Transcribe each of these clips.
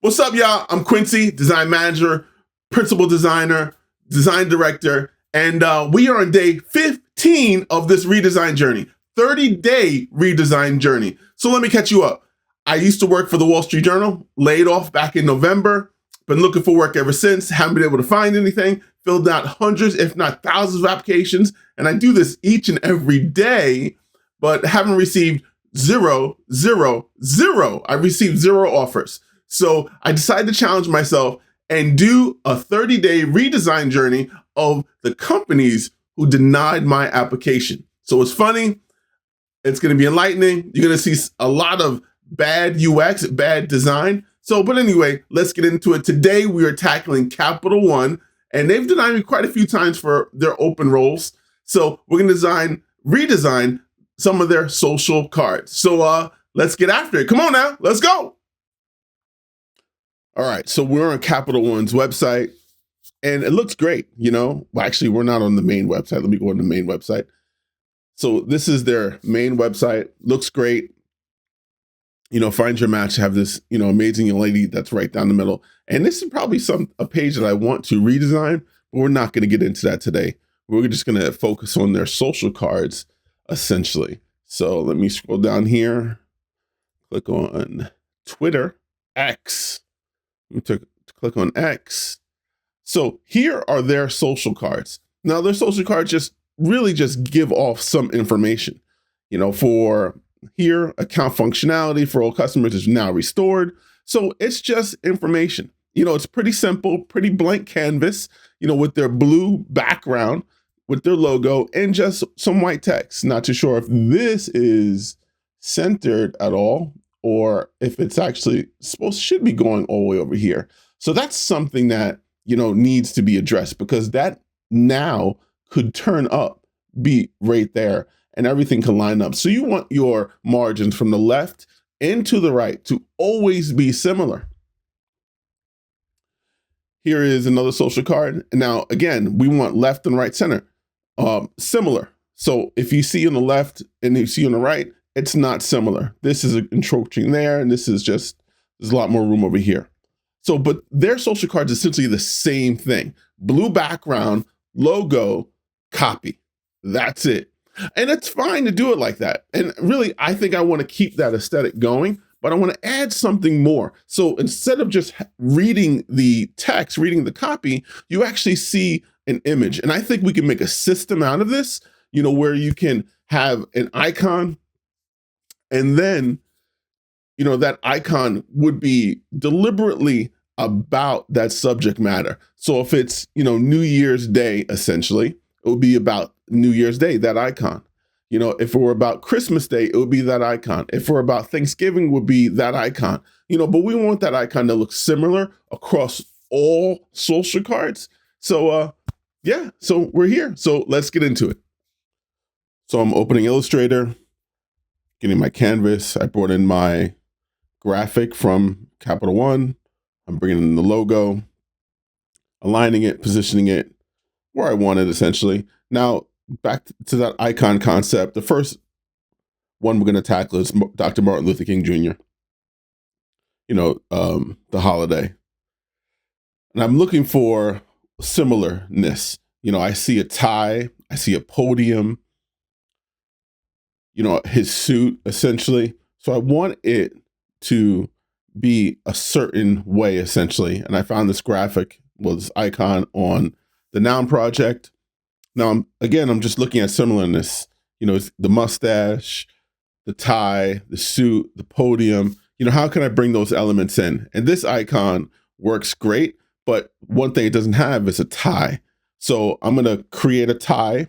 What's up, y'all? I'm Quincy, design manager, principal designer, design director, and we are on day 15 of this redesign journey, 30-day redesign journey. So let me catch you up. I used to work for the Wall Street Journal, laid off back in November, been looking for work ever since, haven't been able to find anything, filled out hundreds, if not thousands of applications, and I do this each and every day, but haven't received zero. I received 0 offers. So I decided to challenge myself and do a 30-day redesign journey of the companies who denied my application. So it's funny, it's gonna be enlightening. You're gonna see a lot of bad UX, bad design. So, but anyway, let's get into it. Today we are tackling Capital One, and they've denied me quite a few times for their open roles. So we're gonna redesign some of their social cards. So let's get after it. Come on now, let's go. All right, so we're on Capital One's website, and it looks great, you know? Well, actually, we're not on the main website. Let me go on the main website. So this is their main website. Looks great. You know, find your match, have this, you know, amazing young lady that's right down the middle. And this is probably a page that I want to redesign, but we're not gonna get into that today. We're just gonna focus on their social cards, essentially. So let me scroll down here, click on Twitter, X. Let me click on X. So here are their social cards. Now their social cards just give off some information. You know, for here, account functionality for all customers is now restored. So it's just information. You know, it's pretty simple, pretty blank canvas, you know, with their blue background, with their logo, and just some white text. Not too sure if this is centered at all, or if it's actually should be going all the way over here. So that's something that, you know, needs to be addressed, because that now could turn up, be right there, and everything can line up. So you want your margins from the left and to the right to always be similar. Here is another social card. Now, again, we want left and right center similar. So if you see on the left and you see on the right, it's not similar. This is encroaching there, and this is just, there's a lot more room over here. So, but their social cards is essentially the same thing. Blue background, logo, copy. That's it. And it's fine to do it like that. And really, I think I want to keep that aesthetic going, but I want to add something more. So instead of just reading the text, reading the copy, you actually see an image. And I think we can make a system out of this, you know, where you can have an icon, and then, you know, that icon would be deliberately about that subject matter. So if it's, you know, New Year's Day, essentially, it would be about New Year's Day, that icon. You know, if it were about Christmas Day, it would be that icon. If we're about Thanksgiving, would be that icon. You know, but we want that icon to look similar across all social cards. So yeah, so we're here. So let's get into it. So I'm opening Illustrator, getting my canvas. I brought in my graphic from Capital One. I'm bringing in the logo, aligning it, positioning it where I want it, essentially. Now, back to that icon concept. The first one we're going to tackle is Dr. Martin Luther King Jr., you know, the holiday. And I'm looking for similarness. You know, I see a tie, I see a podium, you know, his suit, essentially. So I want it to be a certain way, essentially. And I found this graphic, this icon on the Noun Project. Now, I'm just looking at similarness. You know, it's the mustache, the tie, the suit, the podium. You know, how can I bring those elements in? And this icon works great, but one thing it doesn't have is a tie. So I'm going to create a tie,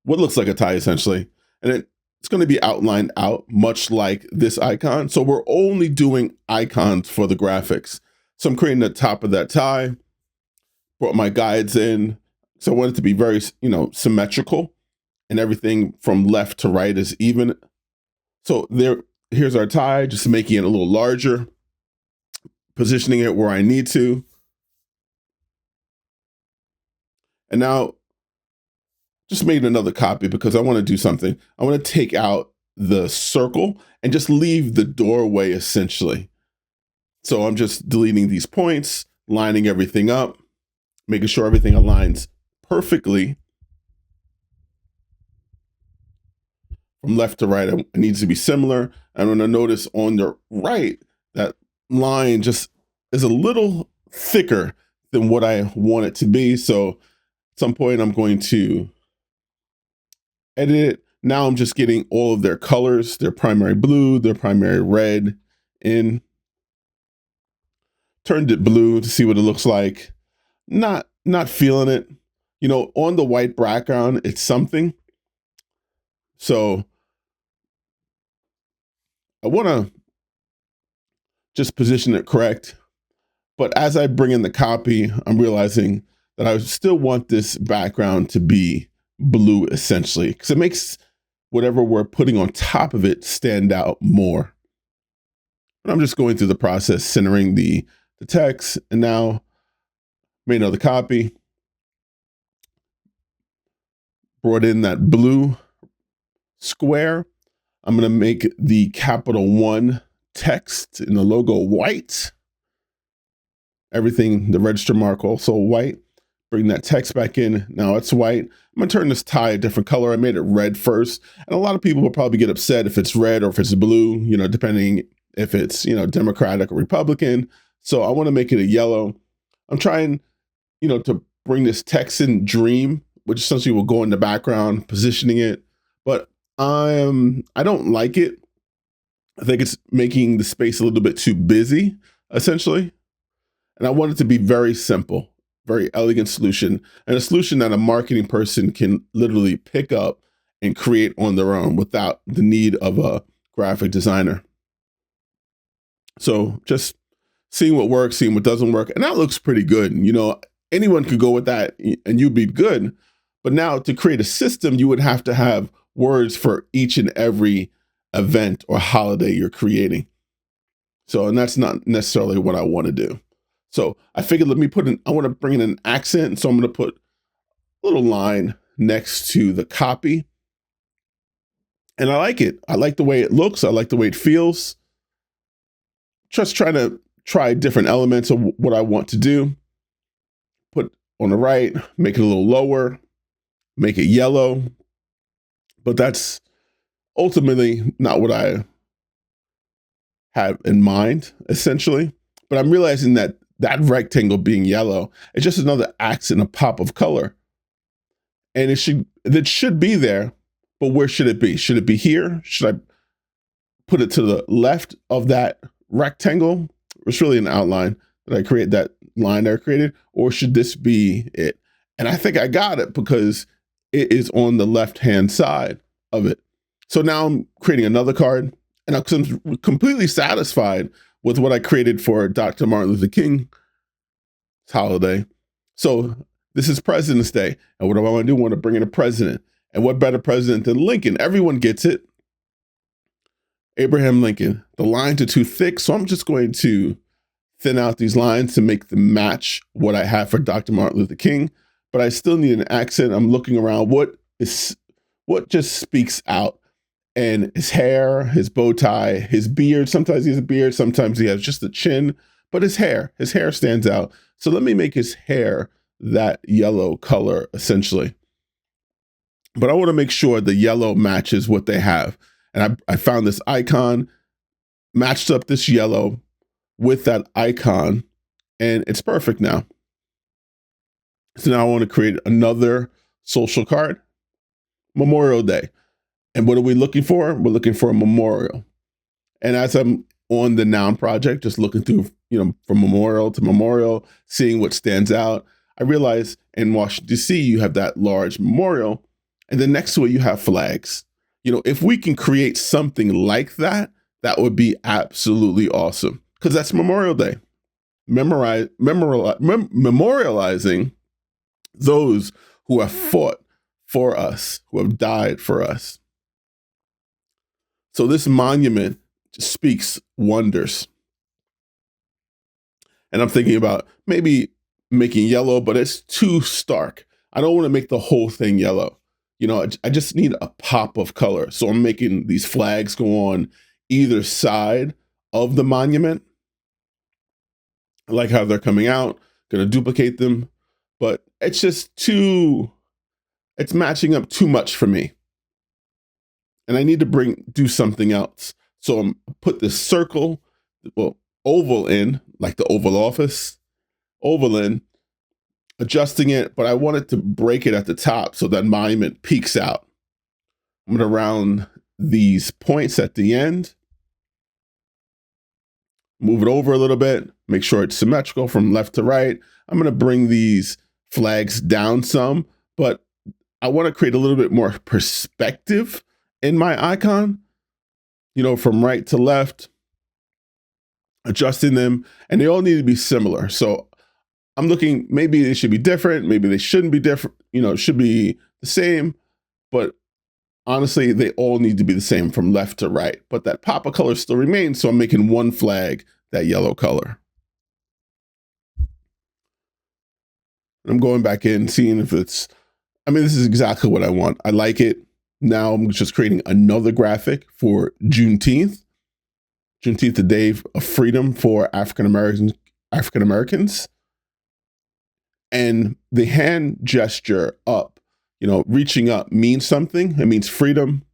what looks like a tie, essentially. And it's going to be outlined out, much like this icon. So we're only doing icons for the graphics. So I'm creating the top of that tie, brought my guides in. So I want it to be very, you know, symmetrical, and everything from left to right is even. So here's our tie, just making it a little larger, positioning it where I need to. And now just made another copy because I want to do something. I want to take out the circle and just leave the doorway, essentially. So I'm just deleting these points, lining everything up, making sure everything aligns perfectly from left to right. It needs to be similar. I'm going to notice on the right, that line just is a little thicker than what I want it to be. So at some point I'm going to edit it. Now I'm just getting all of their colors, their primary blue, their primary red in. Turned it blue to see what it looks like. Not feeling it. You know, on the white background, it's something. So I want to just position it correct. But as I bring in the copy, I'm realizing that I still want this background to be blue essentially, because it makes whatever we're putting on top of it stand out more. And I'm just going through the process, centering the text, and now made another copy, brought in that blue square. I'm going to make the capital 1 text in the logo white. Everything, the register mark also white. Bring that text back in. Now it's white. I'm going to turn this tie a different color. I made it red first. And a lot of people will probably get upset if it's red or if it's blue, you know, depending if it's, you know, Democratic or Republican. So I want to make it a yellow. I'm trying, you know, to bring this text in dream, which essentially will go in the background, positioning it. But I don't like it. I think it's making the space a little bit too busy, essentially. And I want it to be very simple, very elegant solution, and a solution that a marketing person can literally pick up and create on their own without the need of a graphic designer. So just seeing what works, seeing what doesn't work, and that looks pretty good. You know, anyone could go with that and you'd be good. But now to create a system, you would have to have words for each and every event or holiday you're creating. So, and that's not necessarily what I want to do. So I figured, I want to bring in an accent. So I'm going to put a little line next to the copy. And I like it. I like the way it looks. I like the way it feels. Just trying to try different elements of what I want to do. Put on the right, make it a little lower, make it yellow. But that's ultimately not what I have in mind, essentially. But I'm realizing that that rectangle being yellow is just another accent, a pop of color. And it should be there, but where should it be? Should it be here? Should I put it to the left of that rectangle? It's really an outline that I create, that line that I created, or should this be it? And I think I got it because it is on the left-hand side of it. So now I'm creating another card, and I'm completely satisfied with what I created for Dr. Martin Luther King holiday. So this is President's Day. And what do I want to do? I want to bring in a president. And what better president than Lincoln? Everyone gets it. Abraham Lincoln. The lines are too thick, so I'm just going to thin out these lines to make them match what I have for Dr. Martin Luther King. But I still need an accent. I'm looking around. What just speaks out? And his hair, his bow tie, his beard. Sometimes he has a beard. Sometimes he has just a chin. But his hair stands out. So let me make his hair that yellow color, essentially. But I want to make sure the yellow matches what they have. And I found this icon, matched up this yellow with that icon, and it's perfect now. So now I want to create another social card, Memorial Day. And what are we looking for? We're looking for a memorial. And as I'm on the noun project, just looking through, you know, from memorial to memorial, seeing what stands out, I realize in Washington, D.C., you have that large memorial, and then next to it, you have flags. You know, if we can create something like that, that would be absolutely awesome, because that's Memorial Day. Memorializing those who have fought for us, who have died for us. So this monument speaks wonders. And I'm thinking about maybe making yellow, but it's too stark. I don't want to make the whole thing yellow. You know, I just need a pop of color. So I'm making these flags go on either side of the monument. I like how they're coming out. Gonna duplicate them, but it's just it's matching up too much for me. And I need to do something else. So I'm put this circle, well, oval in, like the Oval Office, oval in, adjusting it, but I wanted to break it at the top so that monument peeks out. I'm gonna round these points at the end, move it over a little bit, make sure it's symmetrical from left to right. I'm gonna bring these flags down some, but I wanna create a little bit more perspective in my icon, from right to left, adjusting them, and they all need to be similar. So I'm looking, maybe they should be different, maybe they shouldn't be different, it should be the same, but honestly, they all need to be the same from left to right. But that pop of color still remains, so I'm making one flag that yellow color. And I'm going back in, seeing if this is exactly what I want. I like it. Now I'm just creating another graphic for Juneteenth. Juneteenth, the day of freedom for African Americans. And the hand gesture up, reaching up means something. It means freedom,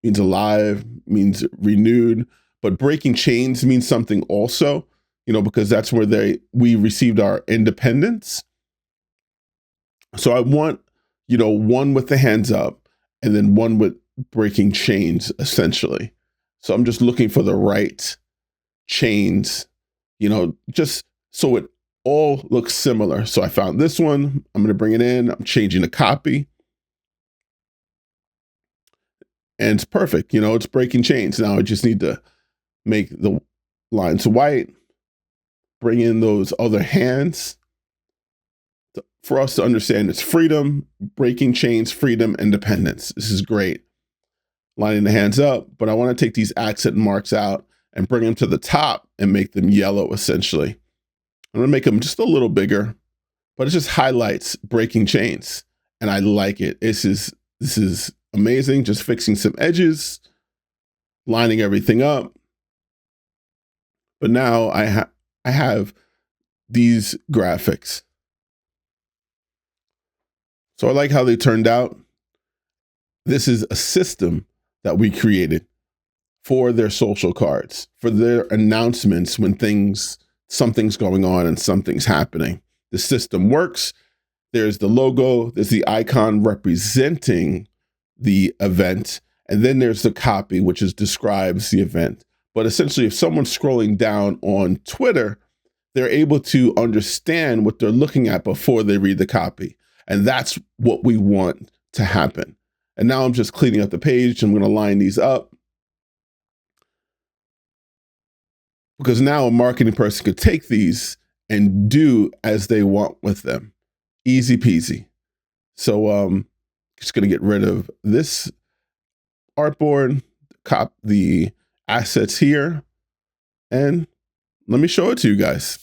means alive, means renewed. But breaking chains means something also, because that's where we received our independence. So I want, one with the hands up and then one with breaking chains, essentially. So I'm just looking for the right chains, just so it all looks similar. So I found this one. I'm going to bring it in. I'm changing the copy. And it's perfect. It's breaking chains. Now I just need to make the lines white, bring in those other hands for us to understand it's freedom, breaking chains, freedom, independence. This is great. Lining the hands up, but I want to take these accent marks out and bring them to the top and make them yellow, essentially. I'm going to make them just a little bigger, but it just highlights breaking chains. And I like it. This is amazing. Just fixing some edges, lining everything up. But now I have these graphics. So I like how they turned out. This is a system that we created for their social cards, for their announcements when something's going on and something's happening. The system works. There's the logo, there's the icon representing the event, and then there's the copy, which describes the event. But essentially, if someone's scrolling down on Twitter, they're able to understand what they're looking at before they read the copy. And that's what we want to happen. And now I'm just cleaning up the page. I'm going to line these up, because now a marketing person could take these and do as they want with them. Easy peasy. So just going to get rid of this artboard, cop the assets here, and let me show it to you guys.